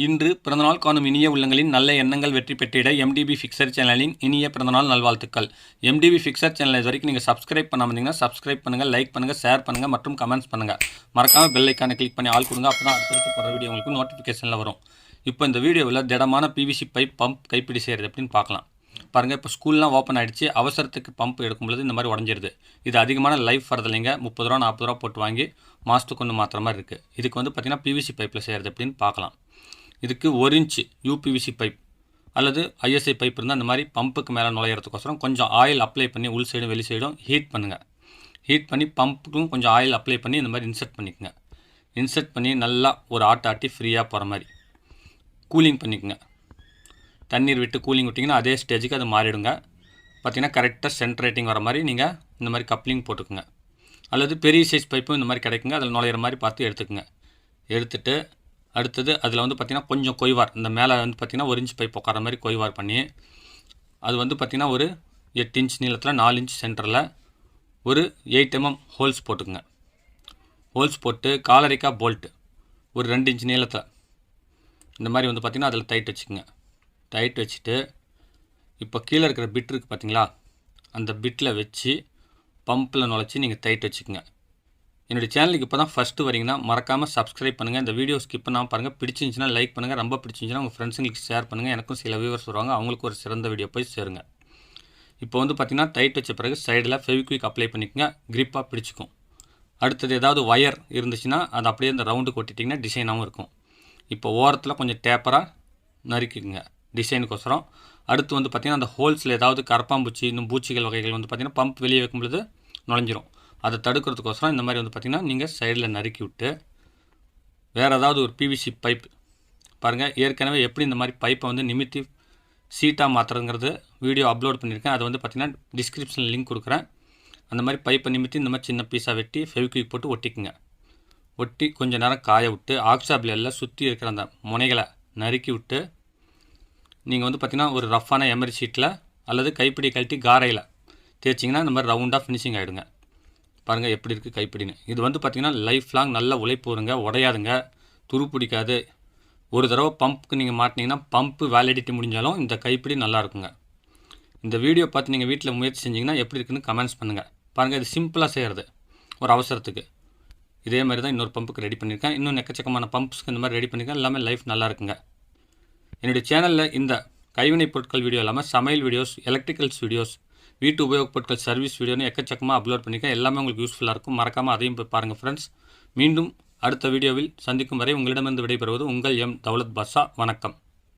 இன்று பிறந்தநாள் காணும் இனிய உள்ளங்களின் நல்ல எண்ணங்கள் வெற்றி பெற்றிட எம்டிபி ஃபிக்சர் சேனலின் இனிய பிறந்தநாள் நல்வாழ்த்துக்கள். எம்டிபி ஃபிக்சர் சேனல் இது வரைக்கும் நீங்கள் சப்ஸ்கிரைப் பண்ணாமல் இருந்தீங்கன்னா சப்ஸ்கிரைப் பண்ணுங்கள், லைக் பண்ணுங்கள், ஷேர் பண்ணுங்கள் மற்றும் கமெண்ட்ஸ் பண்ணுங்கள். மறக்காமல் பெல் ஐக்கானை கிளிக் பண்ணி ஆள் கொடுங்க. அப்போ தான் அடுத்தடுத்து போகிற வீடியோ உங்களுக்கு நோட்டிஃபிகேஷனில் வரும். இப்போ இந்த வீடியோவில் திடமான பிவிசி பைப் பம்ப் கைப்பிடி செய்கிறது எப்படின்னு பார்க்கலாம். பாருங்கள், இப்போ ஸ்கூல்லாம் ஓப்பன் ஆகிடுச்சு. அவசரத்துக்கு பம்ப் எடுக்கும்போது இந்த மாதிரி உடஞ்சிருது. இது அதிகமான லைஃப் வரதில்லைங்க. 30 ரூபா 40 ரூபா போட்டு வாங்கி மாதத்துக்கு ஒன்று மாற்றுற மாதிரி இருக்குது. இதுக்கு வந்து பார்த்திங்கன்னா பிவிசி பைப்பில் செய்கிறது எப்படின்னு பார்க்கலாம். இதுக்கு 1 இன்ச் யூபிவிசி பைப் அல்லது ஐஎஸ்ஐ பைப் இருந்தால் அந்த மாதிரி பம்புக்கு மேலே நுழையிறதுக்கோசரம் கொஞ்சம் ஆயில் அப்ளை பண்ணி உள் சைடும் வெளி சைடும் ஹீட் பண்ணுங்கள். ஹீட் பண்ணி பம்புக்கும் கொஞ்சம் ஆயில் அப்ளை பண்ணி இந்த மாதிரி இன்சர்ட் பண்ணிக்கோங்க. இன்சர்ட் பண்ணி நல்லா ஒரு ஆட்டி ஃப்ரீயாக போகிற மாதிரி கூலிங் பண்ணிக்கோங்க. தண்ணீர் விட்டு கூலிங் விட்டிங்கன்னா அதே ஸ்டேஜுக்கு அது மாறிடுங்க. பார்த்திங்கன்னா கரெக்டாக சென்ட்ரேட்டிங் வர மாதிரி நீங்கள் இந்த மாதிரி கப்ளிங் போட்டுக்குங்க. அல்லது பெரிய சைஸ் பைப்பும் இந்த மாதிரி கிடைக்குங்க. அதில் நுழையிற மாதிரி பார்த்து எடுத்துக்கோங்க. எடுத்துகிட்டு அடுத்தது அதில் வந்து பார்த்திங்கன்னா கொஞ்சம் கொய்வார், இந்த மேலே வந்து பார்த்திங்கன்னா 1 இன்ச் பைப் உட்கார மாதிரி கொய்வார் பண்ணி அது வந்து பார்த்திங்கன்னா ஒரு 8 இன்ச் நீளத்தில் 4 இன்ச் சென்டரில் ஒரு 8 mm ஹோல்ஸ் போட்டுக்குங்க. ஹோல்ஸ் போட்டு காலரிக்கா போல்ட்டு ஒரு 2 இன்ச் நீளத்தில் இந்த மாதிரி வந்து பார்த்திங்கன்னா அதில் டைட் வச்சுக்கோங்க. டைட் வச்சுட்டு இப்போ கீழே இருக்கிற பிட் இருக்குது பார்த்திங்களா, அந்த பிட்டில் வச்சு பம்பில் நுழைச்சி நீங்கள் டைட் வச்சுக்கோங்க. என்னுடைய சேனலுக்கு இப்போ தான் ஃபஸ்ட்டு வரீங்கன்னா மறக்காமல் சப்ஸ்கிரைப் பண்ணுங்கள். இந்த வீடியோ ஸ்கிப் பண்ணாமல் பாருங்கள். பிடிச்சிருந்துச்சுன்னா லைக் பண்ணுங்கள். ரொம்ப பிடிச்சிருந்துச்சுன்னா உங்கள் ஃப்ரெண்ட்ஸுங்களுக்கு ஷேர் பண்ணுங்கள். எனக்கும் சில வியூவர்ஸ் வருவாங்க, அவங்களுக்கு ஒரு சிறந்த வீடியோ போய் சேருங்க. இப்போ வந்து பார்த்திங்கன்னா டைட் வச்ச பிறகு சைடில் ஃபெவிக்விக் அப்ளை பண்ணிக்கோங்க. க்ரிப்பாக பிடிச்சிக்கும். அடுத்தது ஏதாவது ஒயர் இருந்துச்சுன்னா அதை அப்படியே இந்த ரவுண்டுக்கு ஒட்டிட்டிங்கன்னா டிசைனாகவும் இருக்கும். இப்போ ஓரத்தில் கொஞ்சம் டேப்பராக நறுக்கிக்குங்க டிசைனுக்கோசரம். அடுத்து வந்து பார்த்திங்கன்னா அந்த ஹோல்ஸில் ஏதாவது கரப்பாம்பூச்சி இன்னும் பூச்சிகள் வகைகள் வந்து பார்த்திங்கன்னா பம்ப் வெளியே வைக்கும்பொழுது நுழைஞ்சிரும். அதை தடுக்கிறதுக்கோசரம் இந்த மாதிரி வந்து பார்த்திங்கன்னா நீங்கள் சைடில் நறுக்கி விட்டு வேறு ஏதாவது ஒரு பிவிசி பைப் பாருங்கள். ஏற்கனவே எப்படி இந்த மாதிரி பைப்பை வந்து நிமித்தி சீட்டாக மாற்றுறதுங்கிறது வீடியோ அப்லோட் பண்ணியிருக்கேன். அது வந்து பார்த்திங்கன்னா டிஸ்கிரிப்ஷனில் லிங்க் கொடுக்குறேன். அந்த மாதிரி பைப்பை நிமித்தி இந்த மாதிரி சின்ன பீஸாக வெட்டி ஃபெவிக்விக் போட்டு ஒட்டிக்குங்க. ஒட்டி கொஞ்சம் நேரம் காய விட்டு ஆக்ஸா பிளேடில் சுற்றி இருக்கிற அந்த முனைகளை நறுக்கி விட்டு நீங்கள் வந்து பார்த்திங்கன்னா ஒரு ரஃப்பான எமரி ஷீட்டில் அல்லது கைப்பிடி கழட்டி காரையில் தேய்ச்சிங்கன்னா இந்த மாதிரி ரவுண்டாக ஃபினிஷிங் ஆகிடுங்க. பாருங்கள் எப்படி இருக்குது கைப்பிடின்னு. இது வந்து பார்த்திங்கன்னா லைஃப் லாங் நல்ல உழைப்பு வருங்க, உடையாதுங்க, துரு பிடிக்காது. ஒரு தடவை பம்புக்கு நீங்கள் மாட்டினீங்கன்னா பம்பு வேலிடிட்டி முடிஞ்சாலும் இந்த கைப்பிடி நல்லா இருக்குங்க. இந்த வீடியோ பார்த்து நீங்கள் வீட்டில் முயற்சி செஞ்சிங்கன்னா எப்படி இருக்குன்னு கமெண்ட்ஸ் பண்ணுங்கள். பாருங்கள், இது சிம்பிளாக செய்கிறது ஒரு அவசரத்துக்கு. இதே மாதிரி தான் இன்னொரு பம்புக்கு ரெடி பண்ணியிருக்கேன். இன்னும் எக்கச்சக்கமான பம்ப்ஸ்க்கு இந்த மாதிரி ரெடி பண்ணியிருக்கேன். எல்லாமே லைஃப் நல்லா இருக்குங்க. என்னுடைய சேனலில் இந்த கைவினைப் பொருட்கள் வீடியோ இல்லாமல் சமையல் வீடியோஸ், எலக்ட்ரிக்கல்ஸ் வீடியோஸ், வீட்டு உபயோகப் பொருட்கள் சர்வீஸ் வீடியோன்னு எக்கச்சக்கமாக அப்லோட் பண்ணியிருக்கேன். எல்லாமே உங்களுக்கு யூஸ்ஃபுல்லாக இருக்கும். மறக்காமல் அதையும் போய் பாருங்கள் ஃப்ரெண்ட்ஸ். மீண்டும் அடுத்த வீடியோவில் சந்திக்கும் வரை உங்களிடமிருந்து விடைபெறுவது உங்கள் எம் தௌலத் பாஷா. வணக்கம்.